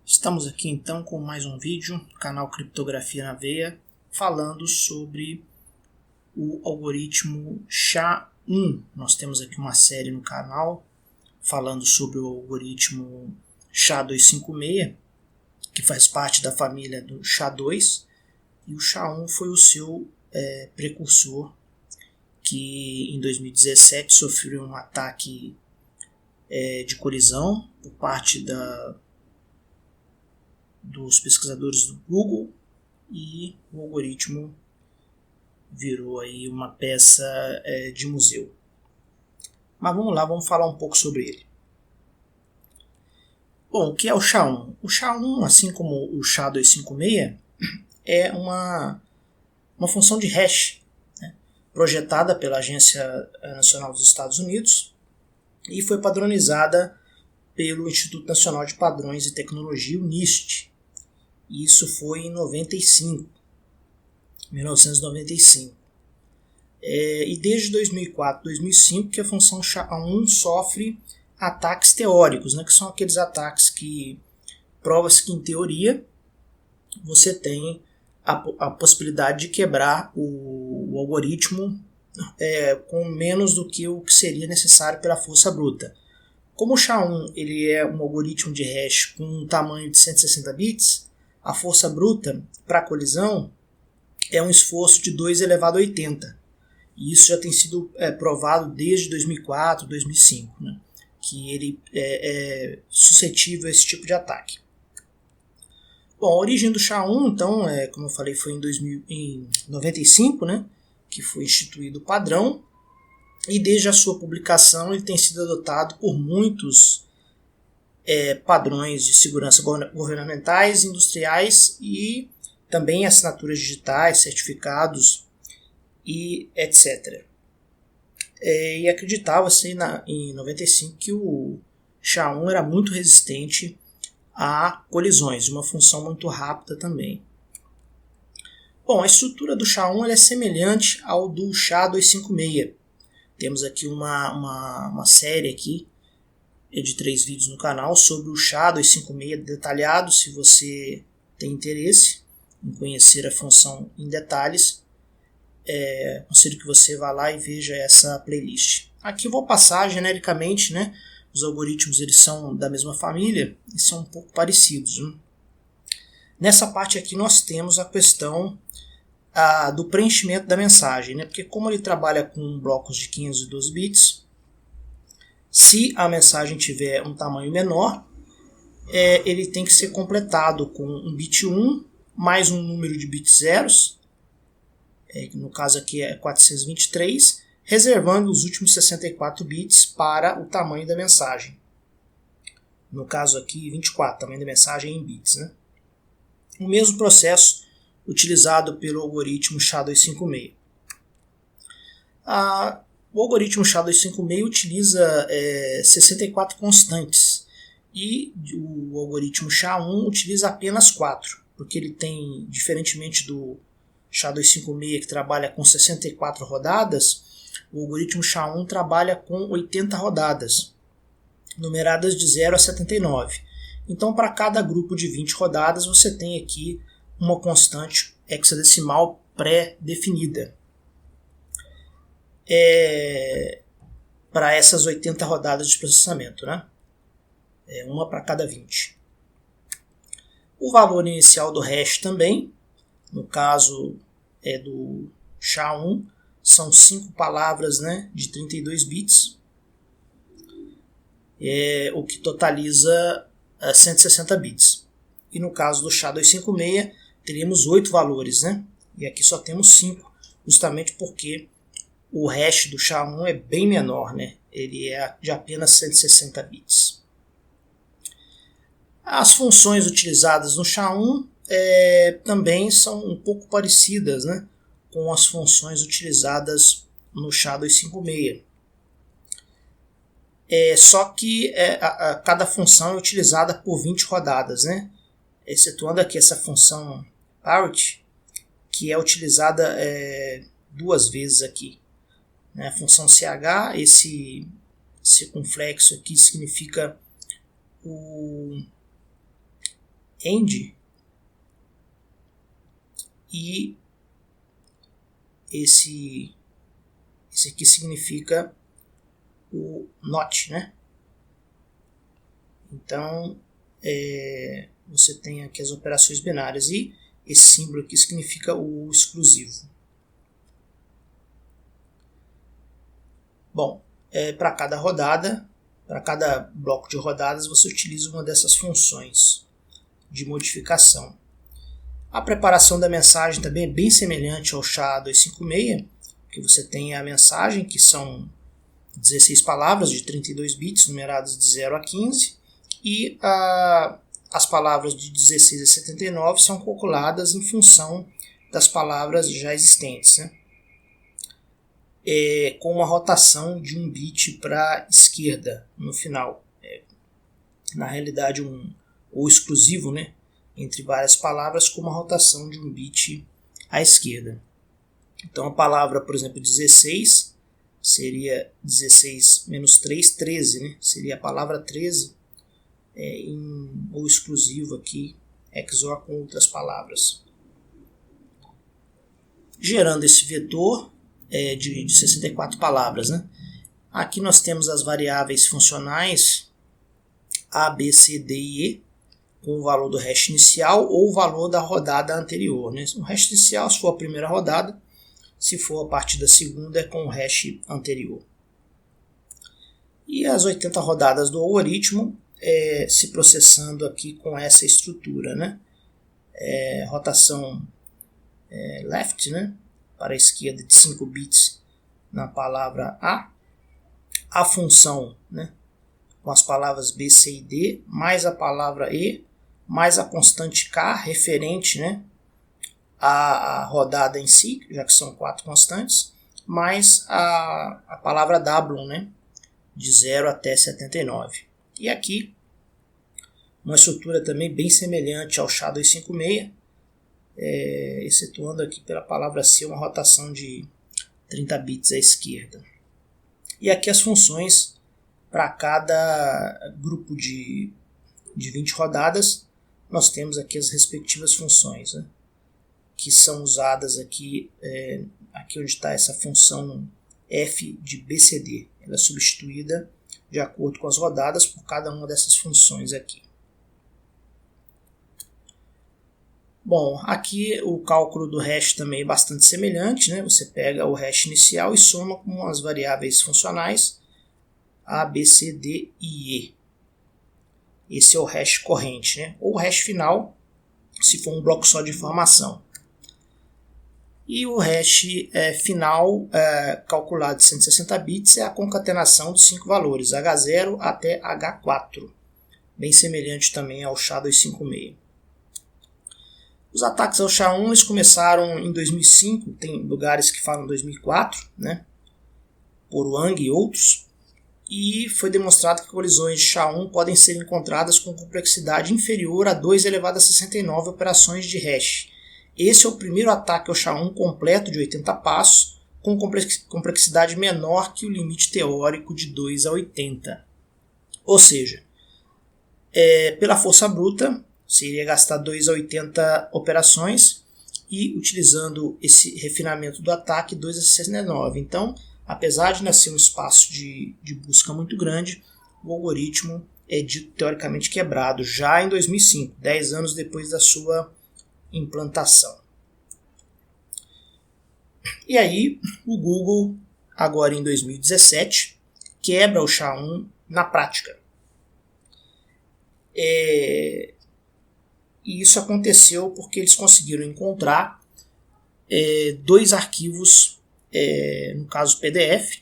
Estamos aqui então com mais um vídeo, canal Criptografia na Veia, falando sobre o algoritmo SHA-1. Nós temos aqui uma série no canal falando sobre o algoritmo SHA-256, que faz parte da família do SHA-2, e o SHA-1 foi o seu precursor, que em 2017 sofreu um ataque de colisão por parte dos pesquisadores do Google, e o algoritmo virou aí uma peça de museu. Mas vamos lá, vamos falar um pouco sobre ele. Bom, o que é o SHA-1? O SHA-1, assim como o SHA-256, é uma função de hash, né, projetada pela Agência Nacional dos Estados Unidos e foi padronizada pelo Instituto Nacional de Padrões e Tecnologia, o NIST. Isso foi em 1995. E desde 2004, 2005 que a função SHA-1 sofre ataques teóricos, né, que são aqueles ataques que prova-se que, em teoria, você tem a possibilidade de quebrar o algoritmo com menos do que o que seria necessário pela força bruta. Como o SHA-1 ele é um algoritmo de hash com um tamanho de 160 bits, a força bruta para a colisão é um esforço de 2 elevado a 80. E isso já tem sido provado desde 2004, 2005, né, que ele é suscetível a esse tipo de ataque. Bom, a origem do SHA-1, então, como eu falei, foi em 95, né, que foi instituído o padrão, e desde a sua publicação ele tem sido adotado por muitos padrões de segurança governamentais, industriais e também assinaturas digitais, certificados e etc. E acreditava-se em 95 que o SHA-1 era muito resistente a colisões, uma função muito rápida também. Bom, a estrutura do SHA-1 é semelhante ao do SHA-256. Temos aqui uma série aqui de 3 vídeos no canal sobre o SHA-256 detalhado, se você tem interesse em conhecer a função em detalhes. Conselho que você vá lá e veja essa playlist. Aqui eu vou passar genericamente, né? Os algoritmos eles são da mesma família e são um pouco parecidos. Né? Nessa parte aqui nós temos a questão do preenchimento da mensagem, né? Porque como ele trabalha com blocos de 512 bits, se a mensagem tiver um tamanho menor, ele tem que ser completado com um bit 1 mais um número de bits zeros, no caso aqui é 423, reservando os últimos 64 bits para o tamanho da mensagem. No caso aqui 24, tamanho da mensagem em bits. Né? O mesmo processo utilizado pelo algoritmo SHA-256. O algoritmo SHA-256 utiliza 64 constantes e o algoritmo SHA-1 utiliza apenas 4, porque ele tem, diferentemente do SHA-256 que trabalha com 64 rodadas, o algoritmo SHA-1 trabalha com 80 rodadas, numeradas de 0 a 79. Então, para cada grupo de 20 rodadas, você tem aqui uma constante hexadecimal pré-definida para essas 80 rodadas de processamento, né? Uma para cada 20. O valor inicial do hash também, no caso do SHA-1, são 5 palavras, né, de 32 bits, o que totaliza 160 bits. E no caso do SHA-256, teríamos 8 valores, né? E aqui só temos 5, justamente porque o hash do SHA-1 é bem menor, né? Ele é de apenas 160 bits. As funções utilizadas no SHA-1 também são um pouco parecidas, né, com as funções utilizadas no SHA-256. Só que cada função é utilizada por 20 rodadas, né? Excetuando aqui essa função parity, que é utilizada 2 vezes aqui. Né? A função CH, esse circunflexo aqui significa end, e esse aqui significa o not, né? Então, você tem aqui as operações binárias e esse símbolo aqui significa o exclusivo. Bom, para cada rodada, para cada bloco de rodadas, você utiliza uma dessas funções de modificação. A preparação da mensagem também é bem semelhante ao SHA-256, que você tem a mensagem, que são 16 palavras de 32 bits, numeradas de 0 a 15, e as palavras de 16 a 79 são calculadas em função das palavras já existentes, né? Com uma rotação de um bit para a esquerda no final. Na realidade, o exclusivo, né, entre várias palavras, com uma rotação de um bit à esquerda. Então a palavra, por exemplo, 16 seria 16 menos 3, 13, né? Seria a palavra 13 o exclusivo aqui, XOR com outras palavras. Gerando esse vetor de 64 palavras, né? Aqui nós temos as variáveis funcionais A, B, C, D e E, com o valor do hash inicial ou o valor da rodada anterior, né? O hash inicial, se for a primeira rodada, se for a partir da segunda, é com o hash anterior. E as 80 rodadas do algoritmo se processando aqui com essa estrutura, né? Rotação left, né? Para a esquerda de 5 bits na palavra a função, né? Com as palavras B, C e D, mais a palavra E, mais a constante K, referente, né, à rodada em si, já que são 4 constantes, mais a palavra W, né, de 0 até 79. E aqui, uma estrutura também bem semelhante ao SHA-256, excetuando aqui pela palavra C uma rotação de 30 bits à esquerda. E aqui as funções para cada grupo de 20 rodadas, nós temos aqui as respectivas funções, né, que são usadas aqui, aqui onde está essa função f de BCD. Ela é substituída de acordo com as rodadas por cada uma dessas funções aqui. Bom, aqui o cálculo do hash também é bastante semelhante, né? Você pega o hash inicial e soma com as variáveis funcionais A, B, C, D e E. Esse é o hash corrente, né? Ou o hash final, se for um bloco só de informação. E o hash final, calculado de 160 bits, é a concatenação de 5 valores, H0 até H4. Bem semelhante também ao SHA-256. Os ataques ao SHA-1 eles começaram em 2005, tem lugares que falam 2004, né? Por Wang e outros. E foi demonstrado que colisões de SHA-1 podem ser encontradas com complexidade inferior a 2 elevado a 69 operações de hash. Esse é o primeiro ataque ao SHA-1 completo de 80 passos, com complexidade menor que o limite teórico de 2 a 80. Ou seja, pela força bruta, você iria gastar 2 a 80 operações e, utilizando esse refinamento do ataque, 2 a 69. Então, apesar de nascer um espaço de busca muito grande, o algoritmo é dito teoricamente quebrado já em 2005, 10 anos depois da sua implantação. E aí, o Google, agora em 2017, quebra o SHA-1 na prática. E isso aconteceu porque eles conseguiram encontrar 2 arquivos, no caso PDF,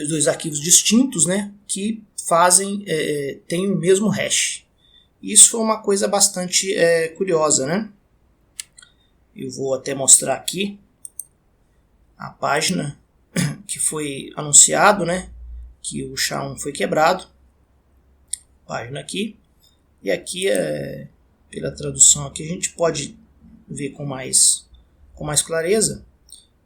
dois arquivos distintos, né, que têm o mesmo hash. Isso foi uma coisa bastante curiosa, né? Eu vou até mostrar aqui a página que foi anunciado, né, que o SHA-1 foi quebrado. Página aqui. E aqui, pela tradução aqui, a gente pode ver com mais clareza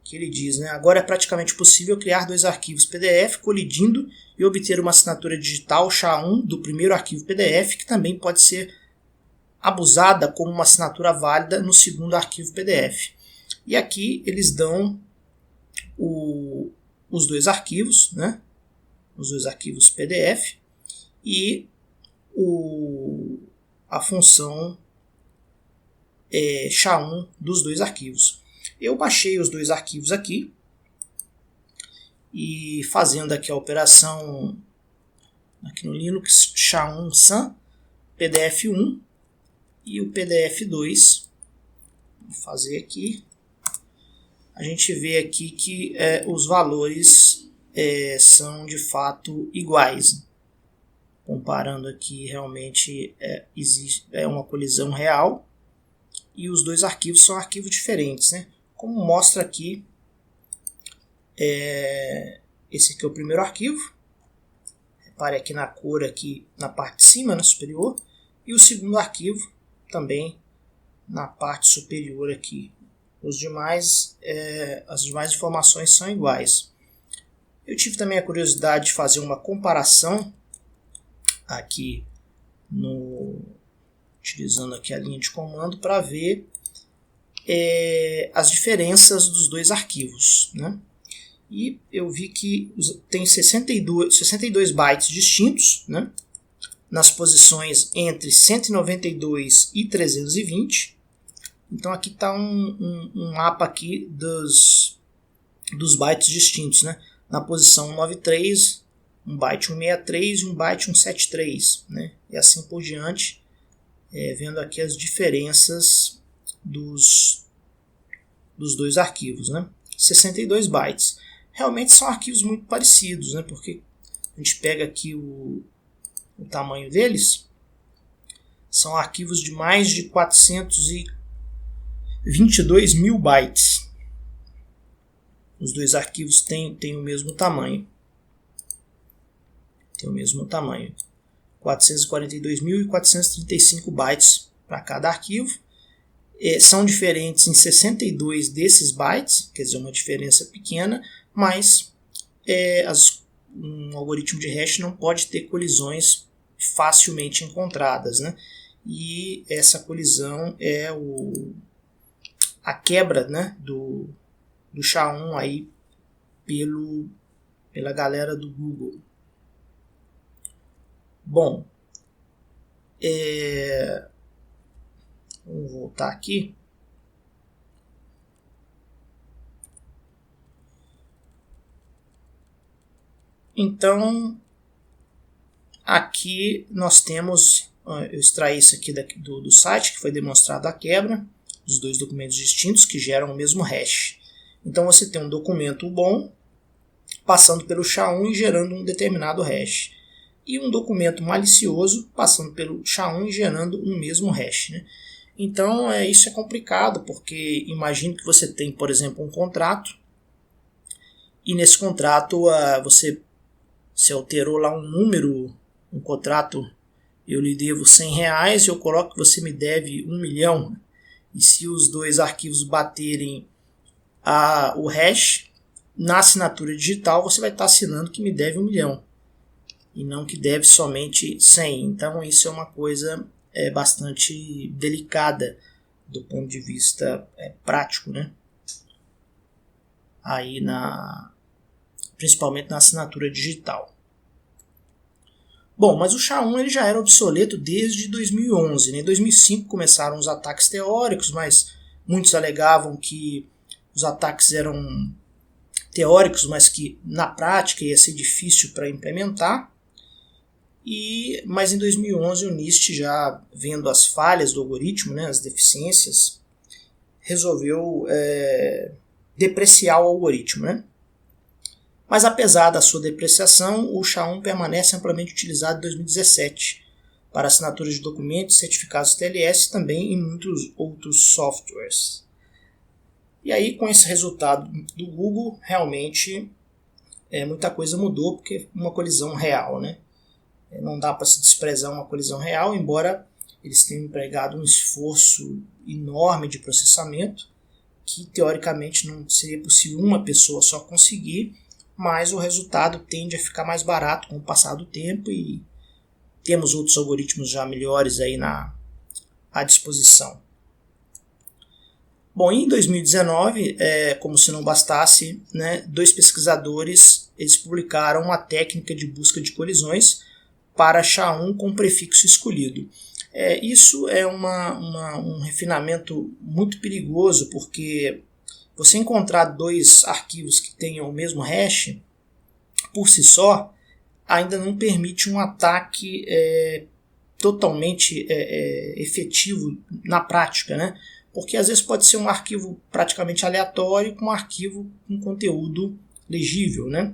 que ele diz, né, agora é praticamente possível criar 2 arquivos PDF colidindo e obter uma assinatura digital SHA-1 do primeiro arquivo PDF, que também pode ser abusada como uma assinatura válida no segundo arquivo PDF. E aqui eles dão os dois arquivos, né? Os dois arquivos PDF e a função SHA-1 dos dois arquivos. Eu baixei os dois arquivos aqui e fazendo aqui a operação aqui no Linux SHA-1 SAN PDF1 e o PDF2. Vou fazer aqui. A gente vê aqui que os valores são de fato iguais. Comparando aqui, realmente existe uma colisão real e os dois arquivos são arquivos diferentes, né? Como mostra aqui, esse aqui é o primeiro arquivo. Repare aqui na cor aqui na parte de cima, na superior, e o segundo arquivo também na parte superior aqui. As demais informações são iguais. Eu tive também a curiosidade de fazer uma comparação aqui utilizando aqui a linha de comando para ver as diferenças dos dois arquivos, né? E eu vi que tem 62 bytes distintos, né? Nas posições entre 192 e 320. Então aqui está um mapa aqui dos bytes distintos, né? Na posição 193, um byte 163 e um byte 173, né? E assim por diante, vendo aqui as diferenças dos dois arquivos, né? 62 bytes. Realmente são arquivos muito parecidos, né? Porque a gente pega aqui o tamanho deles, são arquivos de mais de 422 mil bytes. Os dois arquivos têm o mesmo tamanho. 442.435 bytes para cada arquivo. São diferentes em 62 desses bytes, quer dizer, uma diferença pequena, mas um algoritmo de hash não pode ter colisões facilmente encontradas, né? E essa colisão é a quebra, né, do SHA-1 aí pela galera do Google. Bom, vamos voltar aqui. Então, aqui nós temos, eu extraí isso aqui do site, que foi demonstrado a quebra dos dois documentos distintos que geram o mesmo hash. Então você tem um documento bom passando pelo SHA-1 e gerando um determinado hash. E um documento malicioso passando pelo SHA-1 e gerando um mesmo hash, né? Então isso é complicado, porque imagine que você tem, por exemplo, um contrato, e nesse contrato você alterou lá um número, um contrato, eu lhe devo R$100 e eu coloco que você me deve 1 milhão. E se os dois arquivos baterem o hash, na assinatura digital você vai estar assinando que me deve 1 milhão. E não que deve somente 100. Então isso é uma coisa bastante delicada do ponto de vista prático, né? Aí principalmente na assinatura digital. Bom, mas o SHA-1 ele já era obsoleto desde 2011. Né? Em 2005 começaram os ataques teóricos, mas muitos alegavam que os ataques eram teóricos, mas que na prática ia ser difícil para implementar. Mas em 2011 o NIST, já vendo as falhas do algoritmo, né, as deficiências, resolveu depreciar o algoritmo. Né? Mas apesar da sua depreciação, o SHA-1 permanece amplamente utilizado em 2017 para assinaturas de documentos, certificados TLS e também em muitos outros softwares. E aí, com esse resultado do Google, realmente muita coisa mudou, porque é uma colisão real, né? Não dá para se desprezar uma colisão real, embora eles tenham empregado um esforço enorme de processamento, que teoricamente não seria possível uma pessoa só conseguir, mas o resultado tende a ficar mais barato com o passar do tempo e temos outros algoritmos já melhores aí à disposição. Bom, em 2019, como se não bastasse, né, 2 pesquisadores eles publicaram uma técnica de busca de colisões para SHA-1 com prefixo escolhido. Isso é um refinamento muito perigoso, porque você encontrar 2 arquivos que tenham o mesmo hash, por si só, ainda não permite um ataque totalmente efetivo na prática, né? Porque às vezes pode ser um arquivo praticamente aleatório com um arquivo com conteúdo legível, né?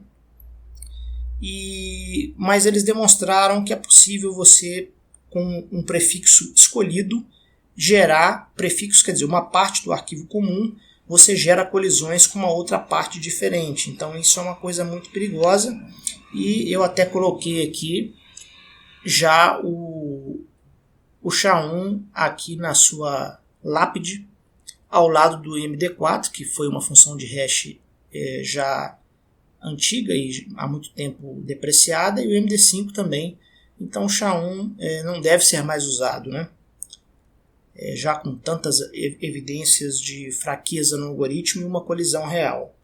Mas eles demonstraram que é possível você, com um prefixo escolhido, gerar prefixos, quer dizer, uma parte do arquivo comum, você gera colisões com uma outra parte diferente. Então isso é uma coisa muito perigosa, e eu até coloquei aqui já o SHA-1 aqui na sua lápide, ao lado do MD4, que foi uma função de hash já antiga e há muito tempo depreciada, e o MD5 também. Então o SHA-1 não deve ser mais usado, né? Já com tantas evidências de fraqueza no algoritmo e uma colisão real.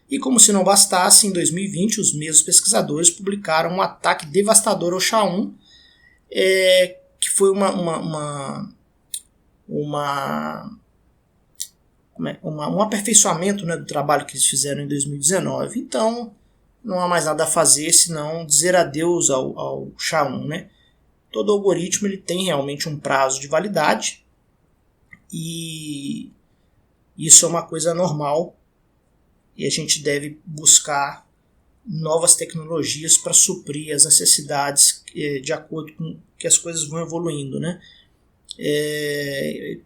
E como se não bastasse, em 2020 os mesmos pesquisadores publicaram um ataque devastador ao SHA-1, que foi um aperfeiçoamento, né, do trabalho que eles fizeram em 2019. Então não há mais nada a fazer senão dizer adeus ao SHA-1, né? Todo algoritmo ele tem realmente um prazo de validade, e isso é uma coisa normal, e a gente deve buscar novas tecnologias para suprir as necessidades de acordo com que as coisas vão evoluindo, né?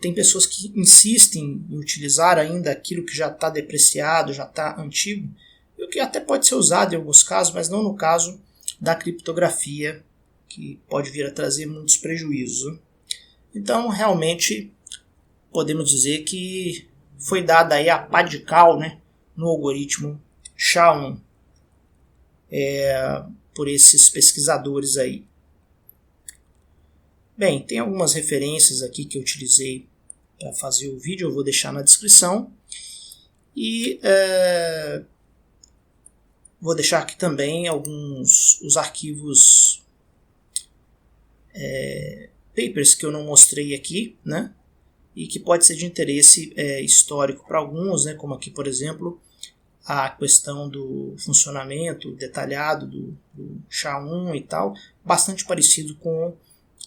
Tem pessoas que insistem em utilizar ainda aquilo que já está depreciado, já está antigo, e o que até pode ser usado em alguns casos, mas não no caso da criptografia, que pode vir a trazer muitos prejuízos. Então, realmente, podemos dizer que foi dada aí a pá de cal, né, no algoritmo SHA-1 por esses pesquisadores aí. Bem, tem algumas referências aqui que eu utilizei para fazer o vídeo, eu vou deixar na descrição. E vou deixar aqui também os arquivos papers que eu não mostrei aqui, né? E que pode ser de interesse histórico para alguns, né? Como aqui, por exemplo, a questão do funcionamento detalhado do SHA-1 e tal, bastante parecido com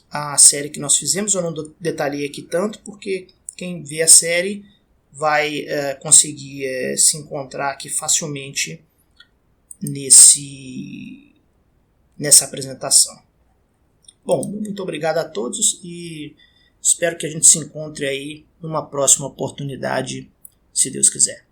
a série que nós fizemos. Eu não detalhei aqui tanto, porque quem vê a série vai conseguir se encontrar aqui facilmente nessa apresentação. Bom, muito obrigado a todos e espero que a gente se encontre aí numa próxima oportunidade, se Deus quiser.